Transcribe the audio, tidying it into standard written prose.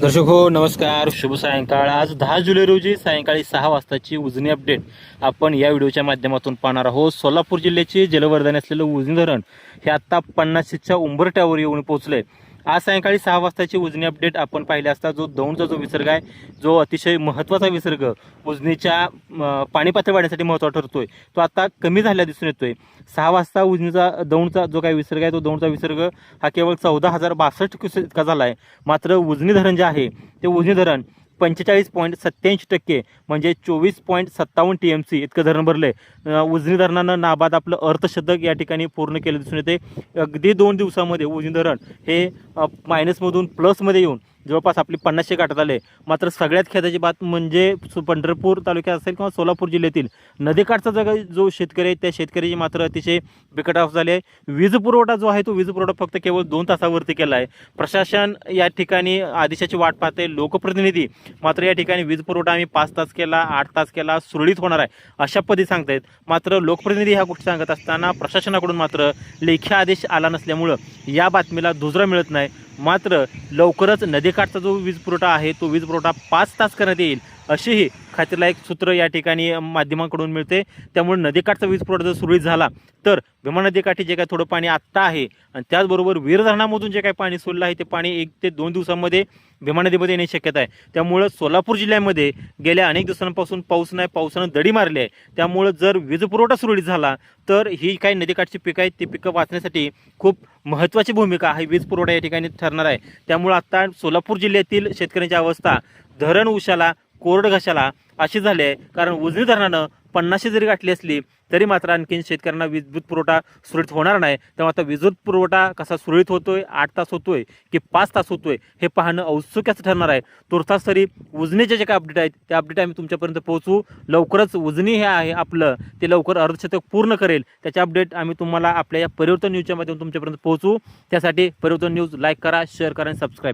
दर्शक हो नमस्कार, शुभ सायंकाळ। आज 10 जुलै रोजी सायंकाळी 6 वाजताची उजनी अपडेट आपण या व्हिडिओच्या माध्यमातून पाहणार आहोत। सोलापूर जिल्ह्याचे जलवर्धन असलेलं उजनी धरण हे आता 50च्या उंबरठ्यावर येऊन पोहोचले। आज सायंकाळी 6 वाजताची उजनी अपडेट आपण पाहिले असता जो दौंडचा जो विसर्ग आहे, जो अतिशय महत्त्वाचा विसर्ग उजनीच्या पाणी पातळी वाढण्यासाठी महत्त्वाचा ठरतोय, तो आता कमी झाला दिसून येतोय। 6 वाजता उजनीचा दौंडचा जो काही विसर्ग आहे, तो दौंडचा विसर्ग हा केवळ 14,062 क्युसेक इतका झाला आहे। मात्र उजनी धरण जे आहे ते उजनी धरण 45.87% म्हणजे 24.57 TMC इतकं धरण भरले। उजनी धरणानं नाबाद आपलं अर्धशतक या ठिकाणी पूर्ण केलं दिसून येते। अगदी 2 दिवसामध्ये उजनी धरण हे मायनसमधून प्लसमध्ये येऊन जवळपास आपली 50 गाठत आले। मात्र सगळ्यात खेदाची बात म्हणजे पंढरपूर तालुक्यात असेल किंवा सोलापूर जिल्ह्यातील नदीकाठचा जो शेतकरी आहे, त्या शेतकऱ्याची मात्र अतिशय बिकट अवस्था झाली आहे। वीज पुरवठा जो आहे तो वीज पुरवठा फक्त केवळ 2 तासावरती केला आहे। प्रशासन या ठिकाणी आदेशाची वाट पाहते, लोकप्रतिनिधी मात्र या ठिकाणी वीज पुरवठा आम्ही 5 तास केला, 8 तास केला, सुरळीत होणार आहे अशा पद्धती सांगतायत। मात्र लोकप्रतिनिधी ह्या गोष्टी सांगत असताना प्रशासनाकडून मात्र लेखी आदेश आला नसल्यामुळं या बातमीला दुजरा मिळत नाही। मात्र लवकरच नदीकाठचा जो वीज पुरवठा आहे तो वीज पुरवठा 5 तास करण्यात येईल अशीही खात्रीलायक सूत्र या ठिकाणी माध्यमांकडून मिळते। त्यामुळे नदीकाठचा वीज पुरवठा जर सुरळीत झाला तर भीमा नदीकाठी जे काही थोडं पाणी आत्ता आहे आणि त्याचबरोबर वीर धरणामधून जे काही पाणी सोडलं आहे ते पाणी 1 ते 2 दिवसांमध्ये भीमा नदीमध्ये येण्याची शक्यता आहे। त्यामुळं सोलापूर जिल्ह्यामध्ये गेल्या अनेक दिवसांपासून पाऊस नाही, पावसानं दडी मारली आहे। त्यामुळं जर वीज पुरवठा सुरळीत झाला तर ही काही नदीकाठची पिकं आहेत ती पिकं वाचण्यासाठी खूप महत्त्वाची भूमिका ही वीज पुरवठा या ठिकाणी ठरणार आहे। त्यामुळे आता सोलापूर जिल्ह्यातील शेतकऱ्यांची अवस्था धरण उशाला कोरड घशाला अशी झाली आहे। कारण उजनी धरणानं 50 जरी गाठली असली तरी मात्र आणखीन शेतकऱ्यांना विद्युत पुरवठा सुरळीत होणार नाही। तेव्हा आता विद्युत पुरवठा कसा सुरळीत होतोय, 8 तास होतोय की 5 तास होतोय हे पाहणं औत्सुक्याचं ठरणार आहे। तुर्तास तरी उजनीचे जे काही अपडेट आहेत त्या अपडेट आम्ही तुमच्यापर्यंत पोहोचू। लवकरच उजनी हे आहे आपलं ते लवकर अर्धशतक पूर्ण करेल त्याचे अपडेट आम्ही तुम्हाला आपल्या या परिवर्तन न्यूजच्या माध्यमातून तुमच्यापर्यंत पोहोचू। त्यासाठी परिवर्तन न्यूज लाईक करा, शेअर करा आणि सबस्क्राईब